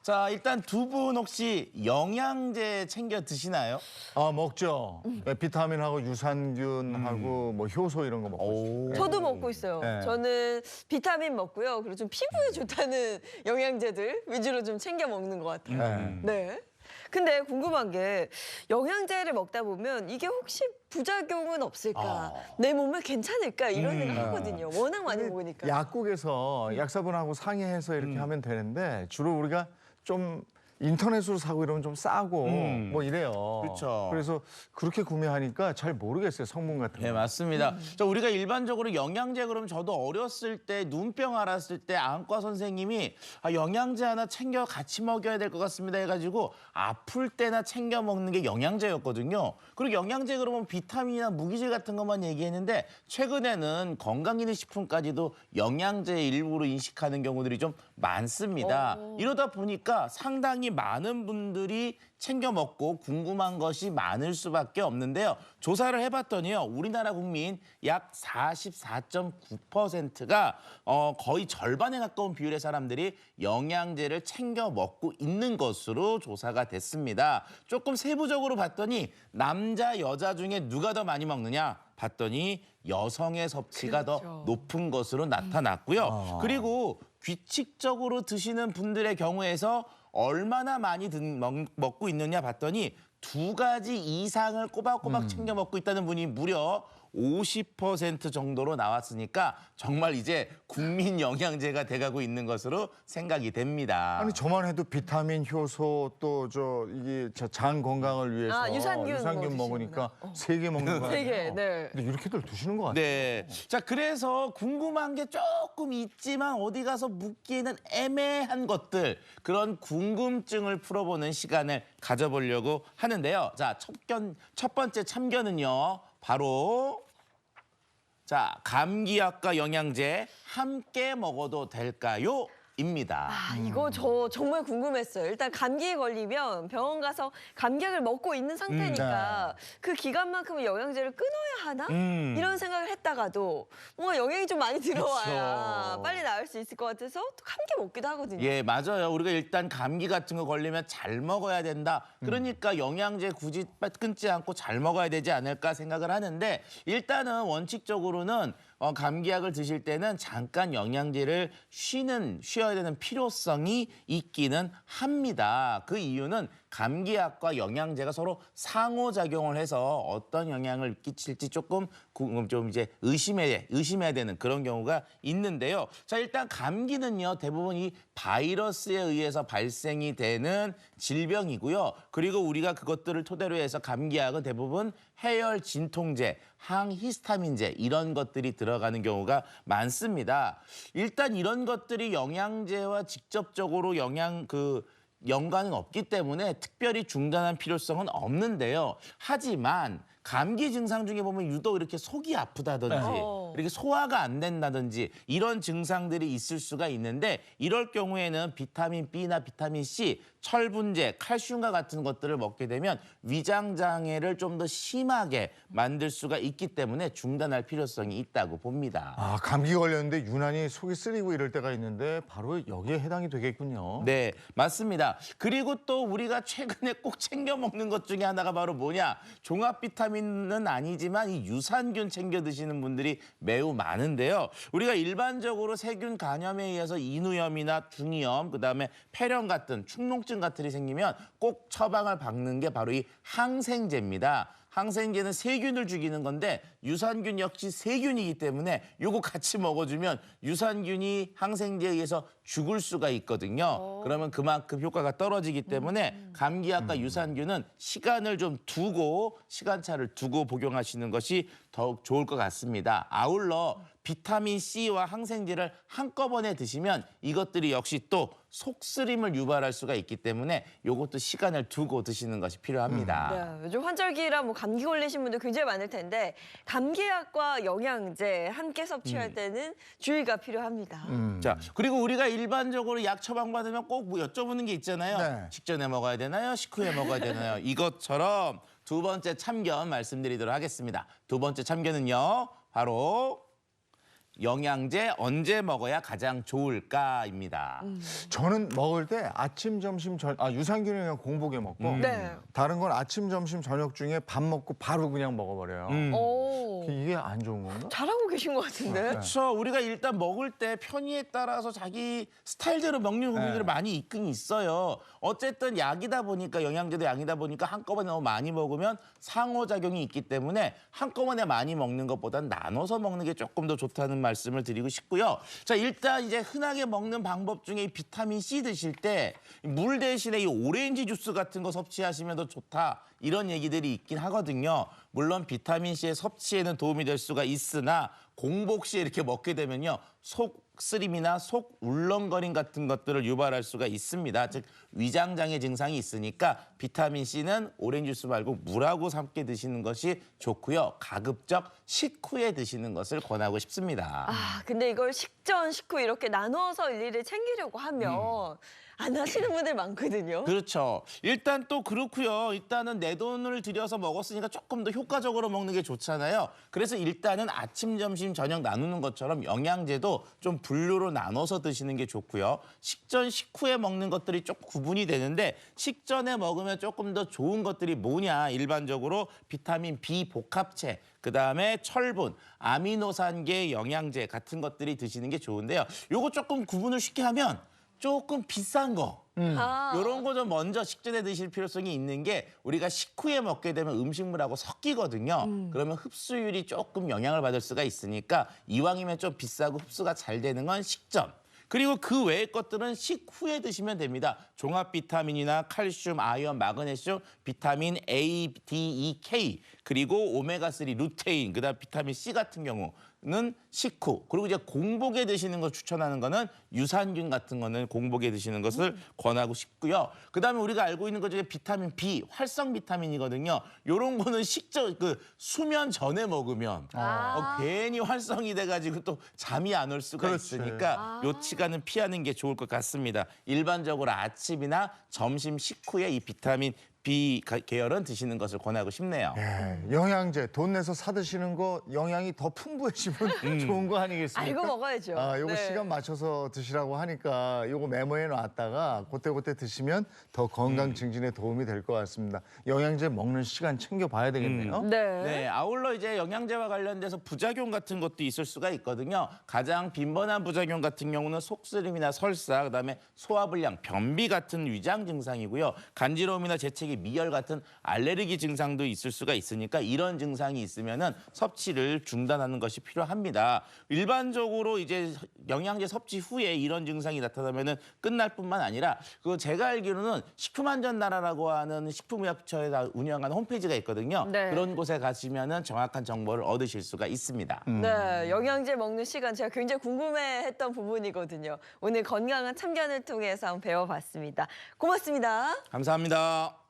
자, 일단 두 분 혹시 영양제 챙겨 드시나요? 아, 먹죠. 네, 비타민하고 유산균하고 뭐 효소 이런 거 먹고 있어요. 네. 저도 먹고 있어요. 네. 저는 비타민 먹고요. 그리고 좀 피부에 좋다는 영양제들 위주로 좀 챙겨 먹는 것 같아요. 네. 네. 근데 궁금한 게 영양제를 먹다 보면 이게 혹시 부작용은 없을까? 내 몸에 괜찮을까? 이런 생각 하거든요. 워낙 많이 먹으니까. 약국에서 약사분하고 상의해서 이렇게 하면 되는데 주로 우리가 좀 인터넷으로 사고 이러면 좀 싸고 뭐 이래요. 그렇죠. 그래서 그렇게 구매하니까 잘 모르겠어요, 성분 같은 거. 네, 맞습니다. 자, 우리가 일반적으로 영양제 그러면 저도 어렸을 때 눈병 앓았을 때 안과 선생님이 영양제 하나 챙겨 같이 먹여야 될 것 같습니다 해가지고 아플 때나 챙겨 먹는 게 영양제였거든요. 그리고 영양제 그러면 비타민이나 무기질 같은 것만 얘기했는데 최근에는 건강기능식품까지도 영양제의 일부로 인식하는 경우들이 좀 많습니다. 이러다 보니까 상당히 많은 분들이 챙겨 먹고 궁금한 것이 많을 수밖에 없는데요. 조사를 해봤더니요. 우리나라 국민 약 44.9%가 거의 절반에 가까운 비율의 사람들이 영양제를 챙겨 먹고 있는 것으로 조사가 됐습니다. 조금 세부적으로 봤더니 남자, 여자 중에 누가 더 많이 먹느냐 봤더니 여성의 섭취가 더 높은 것으로 나타났고요. 그리고 규칙적으로 드시는 분들의 경우에서 얼마나 많이 먹고 있느냐 봤더니 2가지 이상을 꼬박꼬박 챙겨 먹고 있다는 분이 무려 50% 정도로 나왔으니까 정말 이제 국민 영양제가 돼가고 있는 것으로 생각이 됩니다. 아니 저만 해도 비타민, 효소 또 이게 장 건강을 위해서 유산균 먹으니까 3개 먹는 거 아니에요? 3개, 네. 근데 이렇게들 드시는 것 같아요. 네. 자, 그래서 궁금한 게 조금 있지만 어디 가서 묻기에는 애매한 것들, 그런 궁금증을 풀어보는 시간을 가져보려고 하는데요. 자, 첫 번째 참견은요. 바로 자, 감기약과 영양제 함께 먹어도 될까요? 입니다. 이거 저 정말 궁금했어요. 일단 감기에 걸리면 병원 가서 감기약을 먹고 있는 상태니까 그 기간만큼은 영양제를 끊어야 하나? 이런 생각을 했다가도 뭔가 영양이 좀 많이 들어와야 그쵸. 빨리 나을 수 있을 것 같아서 또 함께 먹기도 하거든요. 예, 맞아요. 우리가 일단 감기 같은 거 걸리면 잘 먹어야 된다. 그러니까 영양제 굳이 끊지 않고 잘 먹어야 되지 않을까 생각을 하는데 일단은 원칙적으로는 감기약을 드실 때는 잠깐 영양제를 쉬어야 되는 필요성이 있기는 합니다. 그 이유는 감기약과 영양제가 서로 상호작용을 해서 어떤 영향을 끼칠지 조금 좀 이제 의심해야 되는 그런 경우가 있는데요. 자, 일단 감기는요, 대부분 이 바이러스에 의해서 발생이 되는 질병이고요. 그리고 우리가 그것들을 토대로 해서 감기약은 대부분 해열 진통제, 항히스타민제 이런 것들이 들어가는 경우가 많습니다. 일단 이런 것들이 영양제와 직접적으로 연관은 없기 때문에 특별히 중단할 필요성은 없는데요. 하지만 감기 증상 중에 보면 유독 이렇게 속이 아프다든지 이렇게 소화가 안 된다든지 이런 증상들이 있을 수가 있는데 이럴 경우에는 비타민 B나 비타민 C, 철분제, 칼슘과 같은 것들을 먹게 되면 위장 장애를 좀 더 심하게 만들 수가 있기 때문에 중단할 필요성이 있다고 봅니다. 아, 감기 걸렸는데 유난히 속이 쓰리고 이럴 때가 있는데 바로 여기에 해당이 되겠군요. 네, 맞습니다. 그리고 또 우리가 최근에 꼭 챙겨 먹는 것 중에 하나가 바로 뭐냐? 종합 비타민은 아니지만 이 유산균 챙겨 드시는 분들이 매우 많은데요. 우리가 일반적으로 세균 간염에 의해서 인후염이나 중이염, 그다음에 폐렴 같은 축농증 같은 게 생기면 꼭 처방을 받는 게 바로 이 항생제입니다. 항생제는 세균을 죽이는 건데 유산균 역시 세균이기 때문에 요거 같이 먹어주면 유산균이 항생제에 의해서 죽을 수가 있거든요. 그러면 그만큼 효과가 떨어지기 때문에 감기약과 유산균은 시간을 좀 두고 시간차를 두고 복용하시는 것이 더욱 좋을 것 같습니다. 아울러 비타민 C와 항생제를 한꺼번에 드시면 이것들이 역시 또 속쓰림을 유발할 수가 있기 때문에 이것도 시간을 두고 드시는 것이 필요합니다. 네, 요즘 환절기라 뭐 감기 걸리신 분들 굉장히 많을 텐데 감기약과 영양제 함께 섭취할 때는 주의가 필요합니다. 자, 그리고 우리가 일반적으로 약 처방받으면 꼭 뭐 여쭤보는 게 있잖아요. 네. 식전에 먹어야 되나요? 식후에 먹어야 되나요? 이것처럼 두 번째 참견 말씀드리도록 하겠습니다. 두 번째 참견은요. 바로 영양제 언제 먹어야 가장 좋을까입니다. 저는 먹을 때 아침, 점심, 유산균은 그냥 공복에 먹고 네. 다른 건 아침, 점심, 저녁 중에 밥 먹고 바로 그냥 먹어버려요. 오. 이게 안 좋은 건가? 잘하고 계신 것 같은데. 그렇죠. 우리가 일단 먹을 때 편의에 따라서 자기 스타일대로 먹는 부분들이 네. 많이 있긴 있어요. 어쨌든 약이다 보니까 영양제도 약이다 보니까 한꺼번에 너무 많이 먹으면 상호작용이 있기 때문에 한꺼번에 많이 먹는 것보다는 나눠서 먹는 게 조금 더 좋다는 말씀을 드리고 싶고요. 자, 일단 이제 흔하게 먹는 방법 중에 이 비타민 C 드실 때 물 대신에 이 오렌지 주스 같은 거 섭취하시면 더 좋다. 이런 얘기들이 있긴 하거든요. 물론 비타민 C의 섭취에는 도움이 될 수가 있으나 공복 시에 이렇게 먹게 되면요. 속 쓰림이나 속 울렁거림 같은 것들을 유발할 수가 있습니다. 즉 위장장애 증상이 있으니까 비타민 C는 오렌지 주스 말고 물하고 함께 드시는 것이 좋고요. 가급적 식후에 드시는 것을 권하고 싶습니다. 아, 근데 이걸 식전, 식후 이렇게 나눠서 일일이 챙기려고 하면 안 하시는 분들 많거든요. 그렇죠. 일단 또 그렇고요. 일단은 내 돈을 들여서 먹었으니까 조금 더 효과적으로 먹는 게 좋잖아요. 그래서 일단은 아침, 점심, 저녁 나누는 것처럼 영양제도 좀 분류로 나눠서 드시는 게 좋고요. 식전, 식후에 먹는 것들이 조금 구분이 되는데 식전에 먹으면 조금 더 좋은 것들이 뭐냐. 일반적으로 비타민 B 복합체, 그다음에 철분, 아미노산계 영양제 같은 것들이 드시는 게 좋은데요. 요거 조금 구분을 쉽게 하면 조금 비싼 거. 아. 이런 거 좀 먼저 식전에 드실 필요성이 있는 게 우리가 식후에 먹게 되면 음식물하고 섞이거든요. 그러면 흡수율이 조금 영향을 받을 수가 있으니까 이왕이면 좀 비싸고 흡수가 잘 되는 건 식전. 그리고 그 외의 것들은 식후에 드시면 됩니다. 종합 비타민이나 칼슘, 아연, 마그네슘, 비타민 A, D, E, K, 그리고 오메가3 루테인, 그다음 비타민 C 같은 경우는 식후. 그리고 이제 공복에 드시는 걸 추천하는 거는 유산균 같은 거는 공복에 드시는 것을 권하고 싶고요. 그다음에 우리가 알고 있는 것 중에 비타민 B, 활성 비타민이거든요. 요런 거는 수면 전에 먹으면 괜히 활성이 돼가지고 또 잠이 안 올 수가 그렇지. 있으니까 요 시간은 피하는 게 좋을 것 같습니다. 일반적으로 아침이나 점심 식후에 이 비타민 B 계열은 드시는 것을 권하고 싶네요. 예, 영양제 돈 내서 사 드시는 거 영양이 더 풍부해지면 좋은 거 아니겠습니까? 알고 먹어야죠. 아, 요거 네. 시간 맞춰서 드시라고 하니까 요거 메모해 놨다가 그때 드시면 더 건강 증진에 도움이 될 것 같습니다. 영양제 먹는 시간 챙겨 봐야 되겠네요. 네. 네, 아울러 이제 영양제와 관련돼서 부작용 같은 것도 있을 수가 있거든요. 가장 빈번한 부작용 같은 경우는 속쓰림이나 설사, 그다음에 소화불량, 변비 같은 위장 증상이고요. 간지러움이나 재채기, 미열 같은 알레르기 증상도 있을 수가 있으니까 이런 증상이 있으면은 섭취를 중단하는 것이 필요합니다. 일반적으로 이제 영양제 섭취 후에 이런 증상이 나타나면은 끝날 뿐만 아니라 그 제가 알기로는 식품안전나라라고 하는 식품의약처에서 운영하는 홈페이지가 있거든요. 네. 그런 곳에 가시면은 정확한 정보를 얻으실 수가 있습니다. 네, 영양제 먹는 시간 제가 굉장히 궁금해했던 부분이거든요. 오늘 건강한 참견을 통해서 한번 배워봤습니다. 고맙습니다. 감사합니다.